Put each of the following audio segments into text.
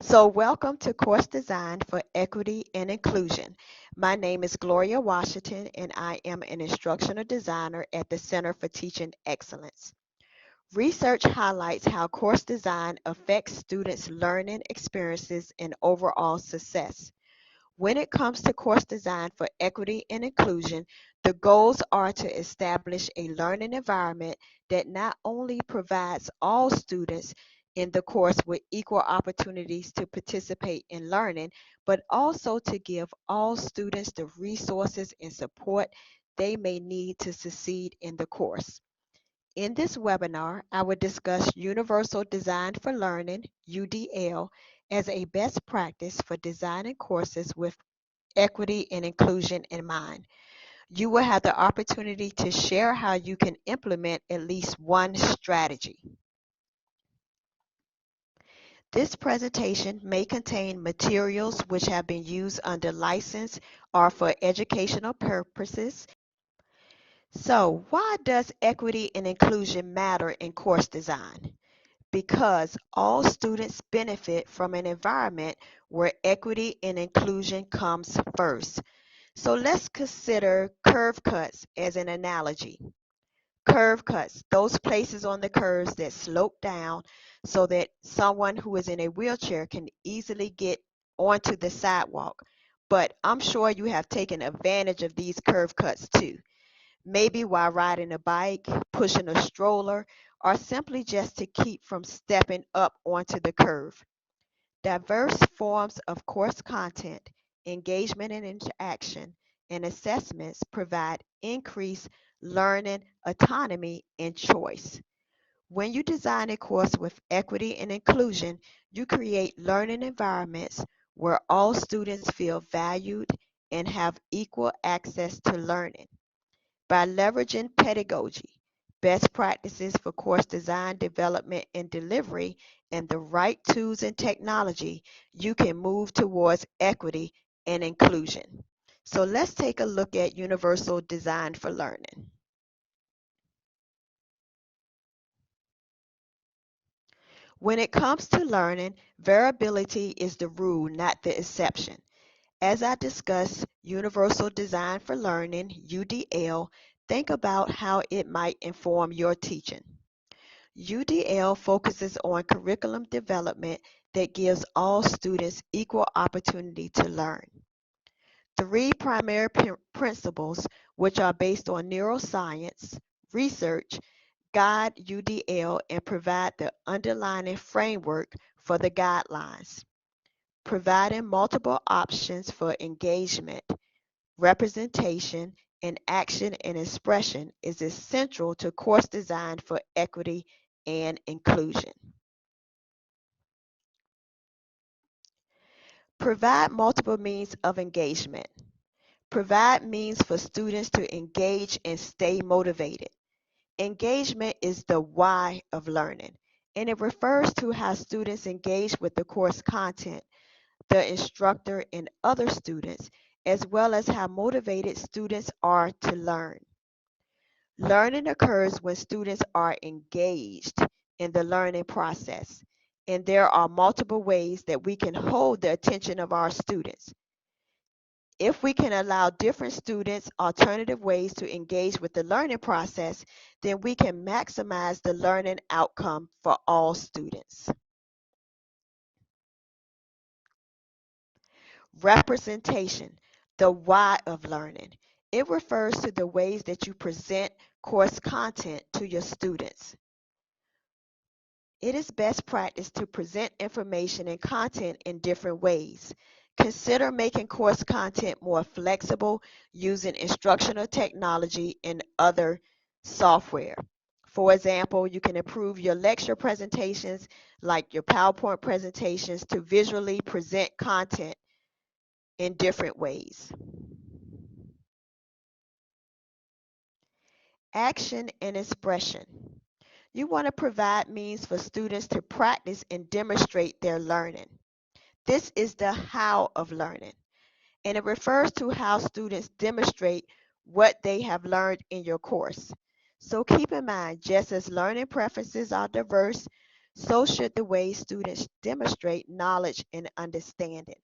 So, welcome to Course Design for Equity and Inclusion. My name is Gloria Washington, and I am an instructional designer at the Center for Teaching Excellence. Research highlights how course design affects students' learning experiences and overall success. When it comes to course design for equity and inclusion, the goals are to establish a learning environment that not only provides all students in the course with equal opportunities to participate in learning, but also to give all students the resources and support they may need to succeed in the course. In this webinar, I will discuss Universal Design for Learning, UDL, as a best practice for designing courses with equity and inclusion in mind. You will have the opportunity to share how you can implement at least one strategy. This presentation may contain materials which have been used under license or for educational purposes. So, why does equity and inclusion matter in course design? Because all students benefit from an environment where equity and inclusion comes first. So let's consider curve cuts as an analogy. Curve cuts, those places on the curves that slope down so that someone who is in a wheelchair can easily get onto the sidewalk. But I'm sure you have taken advantage of these curve cuts too. Maybe while riding a bike, pushing a stroller, or simply just to keep from stepping up onto the curve. Diverse forms of course content, engagement and interaction, and assessments provide increased learning autonomy and choice. When you design a course with equity and inclusion, you create learning environments where all students feel valued and have equal access to learning. By leveraging pedagogy, best practices for course design, development, and delivery, and the right tools and technology, you can move towards equity and inclusion. So let's take a look at universal design for learning. When it comes to learning, variability is the rule, not the exception. As I discuss Universal Design for Learning, UDL, think about how it might inform your teaching. UDL focuses on curriculum development that gives all students equal opportunity to learn. Three primary principles, which are based on neuroscience research, guide UDL and provide the underlying framework for the guidelines. Providing multiple options for engagement, representation, and action and expression is essential to course design for equity and inclusion. Provide multiple means of engagement. Provide means for students to engage and stay motivated. Engagement is the why of learning, and it refers to how students engage with the course content, the instructor, and other students, as well as how motivated students are to learn. Learning occurs when students are engaged in the learning process, and there are multiple ways that we can hold the attention of our students. If we can allow different students alternative ways to engage with the learning process, then we can maximize the learning outcome for all students. Representation, the why of learning. It refers to the ways that you present course content to your students. It is best practice to present information and content in different ways. Consider making course content more flexible using instructional technology and other software. For example, you can improve your lecture presentations like your PowerPoint presentations to visually present content in different ways. Action and expression. You want to provide means for students to practice and demonstrate their learning. This is the how of learning, and it refers to how students demonstrate what they have learned in your course. So keep in mind, just as learning preferences are diverse, So should the way students demonstrate knowledge and understanding.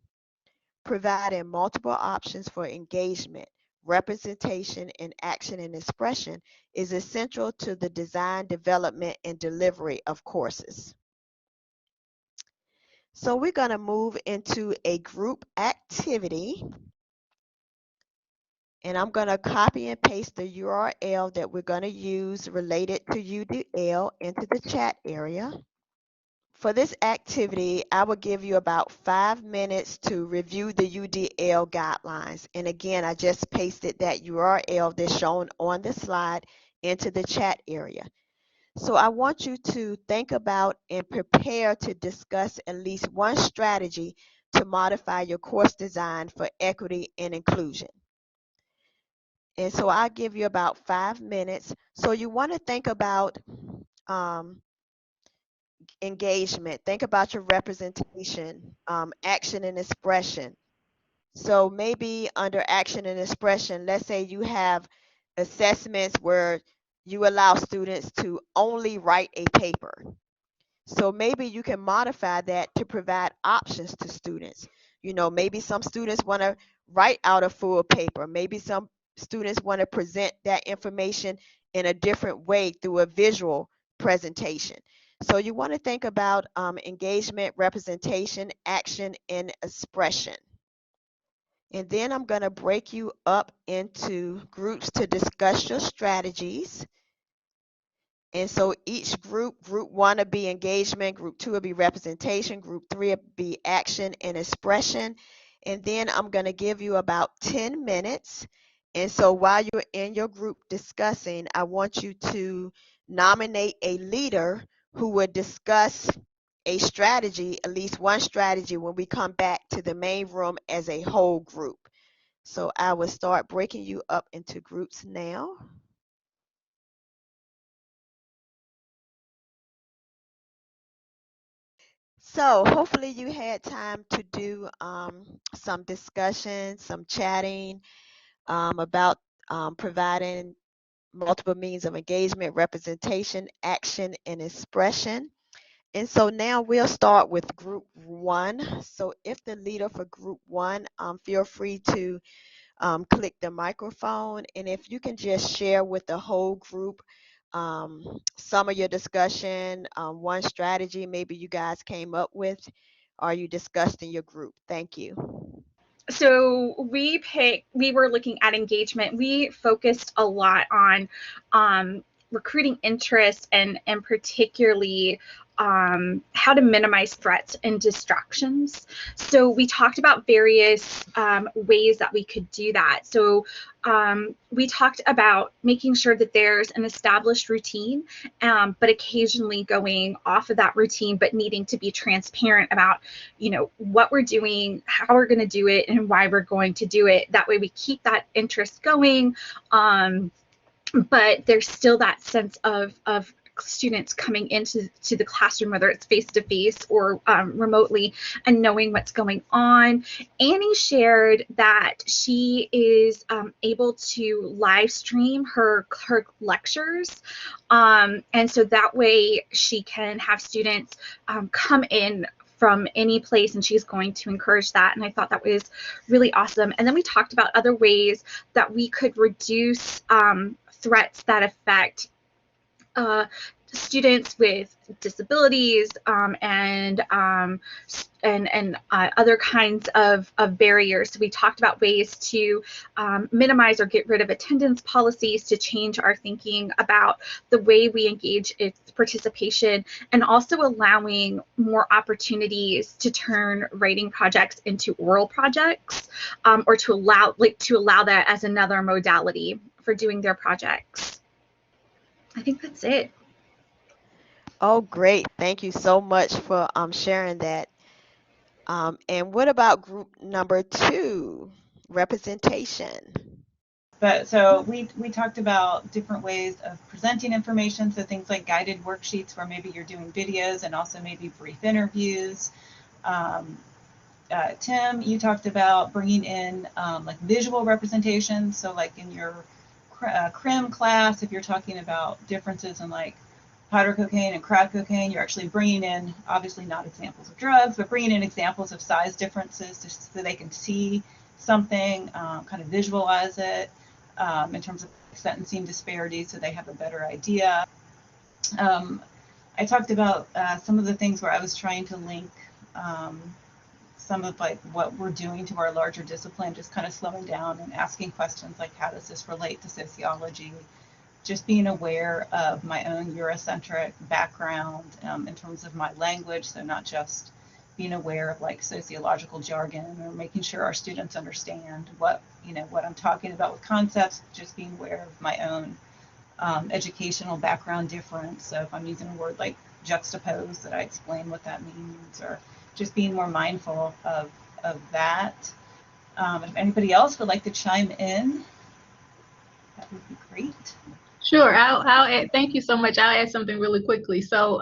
Providing multiple options for engagement, representation, and action and expression is essential to the design, development, and delivery of courses. So we're going to move into a group activity, and I'm going to copy and paste the URL that we're going to use related to UDL into the chat area. For this activity, I will give you about 5 minutes to review the UDL guidelines. And again, I just pasted that URL that's shown on the slide into the chat area. So I want you to think about and prepare to discuss at least one strategy to modify your course design for equity and inclusion. And so I'll give you about 5 minutes. So you want to think about engagement, think about your representation, action and expression. So maybe under action and expression, let's say you have assessments where you allow students to only write a paper. So maybe you can modify that to provide options to students. You know, maybe some students want to write out a full paper. Maybe some students want to present that information in a different way through a visual presentation. So you want to think about engagement, representation, action, and expression. And then I'm going to break you up into groups to discuss your strategies. And so each group one will be engagement, group two will be representation, group three will be action and expression. And then I'm going to give you about 10 minutes. And so while you're in your group discussing, I want you to nominate a leader who would discuss a strategy, at least one strategy, when we come back to the main room as a whole group. So I will start breaking you up into groups now. So hopefully you had time to do some discussion, some chatting about providing multiple means of engagement, representation, action, and expression. And so now we'll start with group one. So if the leader for group one, feel free to click the microphone, and if you can just share with the whole group some of your discussion, one strategy maybe you guys came up with or you discussed in your group. Thank you. So we were looking at engagement. We focused a lot on recruiting interest and particularly how to minimize threats and distractions. So we talked about various ways that we could do that. So we talked about making sure that there's an established routine, but occasionally going off of that routine, but needing to be transparent about, you know, what we're doing, how we're going to do it, and why we're going to do it. That way we keep that interest going. But there's still that sense of students coming into the classroom, whether it's face-to-face or remotely, and knowing what's going on. Annie shared that she is able to live stream her lectures, and so that way she can have students come in from any place, and she's going to encourage that. And I thought that was really awesome. And then we talked about other ways that we could reduce threats that affect students with disabilities and other kinds of barriers. So we talked about ways to minimize or get rid of attendance policies, to change our thinking about the way we engage its participation, and also allowing more opportunities to turn writing projects into oral projects, or to allow that as another modality for doing their projects. I think that's it. Oh, great. Thank you so much for sharing that. And what about group number two, representation? But so we talked about different ways of presenting information. So things like guided worksheets where maybe you're doing videos and also maybe brief interviews. Tim, you talked about bringing in like visual representation. So like in your crim class, if you're talking about differences in like powder cocaine and crack cocaine, you're actually bringing in, obviously not examples of drugs, but bringing in examples of size differences just so they can see something, kind of visualize it in terms of sentencing disparities so they have a better idea. I talked about some of the things where I was trying to link some of like what we're doing to our larger discipline, just kind of slowing down and asking questions like, how does this relate to sociology? Just being aware of my own Eurocentric background in terms of my language, so not just being aware of like sociological jargon or making sure our students understand what I'm talking about with concepts, just being aware of my own educational background difference. So if I'm using a word like juxtapose, that I explain what that means, or just being more mindful of that. If anybody else would like to chime in, that would be great. Sure, I'll add, thank you so much. I'll add something really quickly. So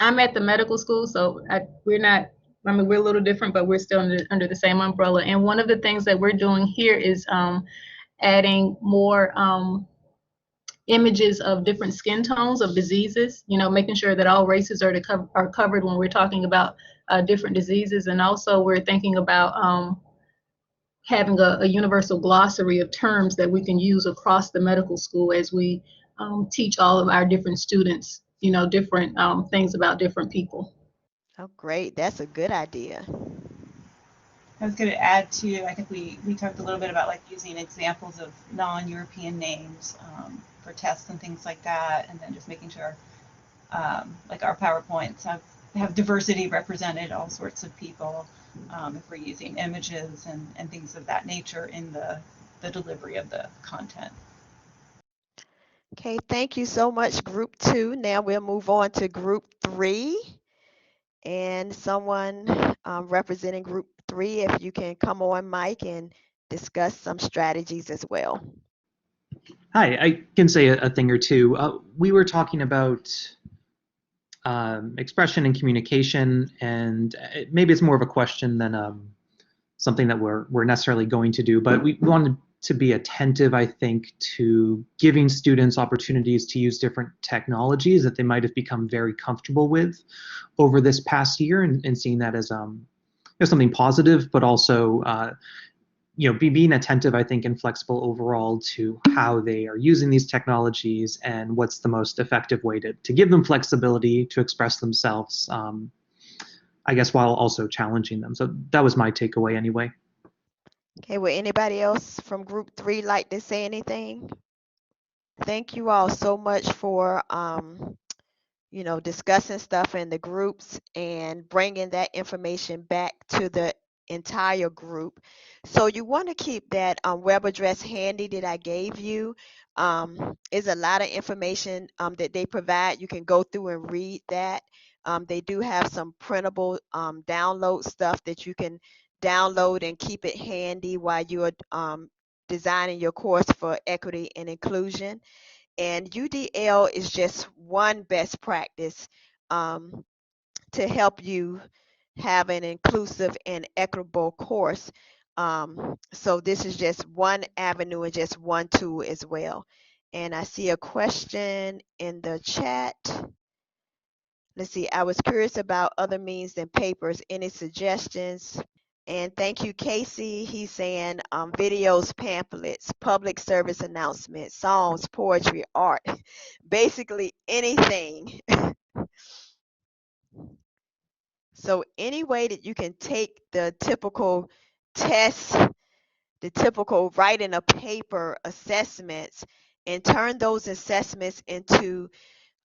I'm at the medical school, so we're not, I mean, we're a little different, but we're still under the same umbrella. And one of the things that we're doing here is adding more images of different skin tones of diseases, making sure that all races are covered when we're talking about different diseases. And also we're thinking about having a universal glossary of terms that we can use across the medical school as we teach all of our different students, different things about different people. Oh, great. That's a good idea. I was going to add to, I think we talked a little bit about like using examples of non-European names for tests and things like that, and then just making sure like our PowerPoints have diversity represented, all sorts of people, if we're using images and things of that nature in the delivery of the content. Okay, thank you so much, Group 2. Now we'll move on to Group 3. And someone representing Group 3, if you can come on mic and discuss some strategies as well. Hi, I can say a thing or two. We were talking about expression and communication, and maybe it's more of a question than something that we're necessarily going to do, but we wanted to be attentive, I think, to giving students opportunities to use different technologies that they might have become very comfortable with over this past year, and seeing that as something positive, but also being attentive, I think, and flexible overall to how they are using these technologies and what's the most effective way to give them flexibility to express themselves, I guess, while also challenging them. So that was my takeaway anyway. Okay, would anybody else from Group 3 like to say anything? Thank you all so much for discussing stuff in the groups and bringing that information back to the entire group. So you want to keep that web address handy that I gave you. Is a lot of information that they provide. You can go through and read that. They do have some printable download stuff that you can download and keep it handy while you're designing your course for equity and inclusion. And UDL is just one best practice to help you have an inclusive and equitable course. So this is just one avenue and just one tool as well. And I see a question in the chat. Let's see, I was curious about other means than papers. Any suggestions? And thank you, Casey. He's saying videos, pamphlets, public service announcements, songs, poetry, art, basically anything. So any way that you can take the typical tests, the typical writing a paper assessments, and turn those assessments into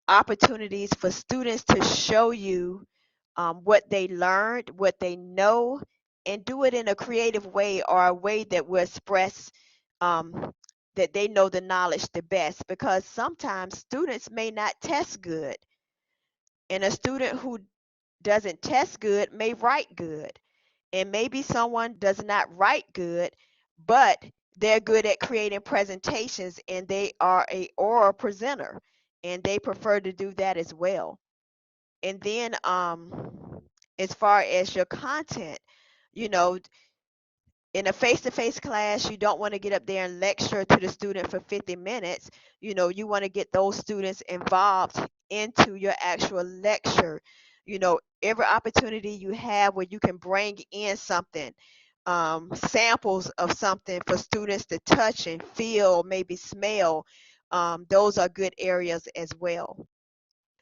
opportunities for students to show you what they learned, what they know, and do it in a creative way or a way that will express that they know the knowledge the best. Because sometimes students may not test good, and a student who doesn't test good may write good, and maybe someone does not write good, but they're good at creating presentations and they are a oral presenter and they prefer to do that as well. And then as far as your content, you know, in a face-to-face class, you don't want to get up there and lecture to the student for 50 minutes. You want to get those students involved into your actual lecture. Every opportunity you have where you can bring in something, samples of something for students to touch and feel, maybe smell, those are good areas as well.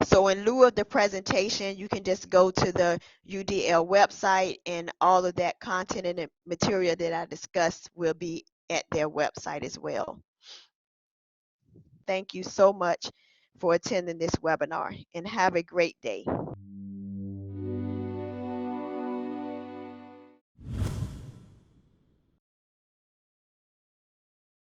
So in lieu of the presentation, you can just go to the UDL website, and all of that content and material that I discussed will be at their website as well. Thank you so much for attending this webinar, and have a great day.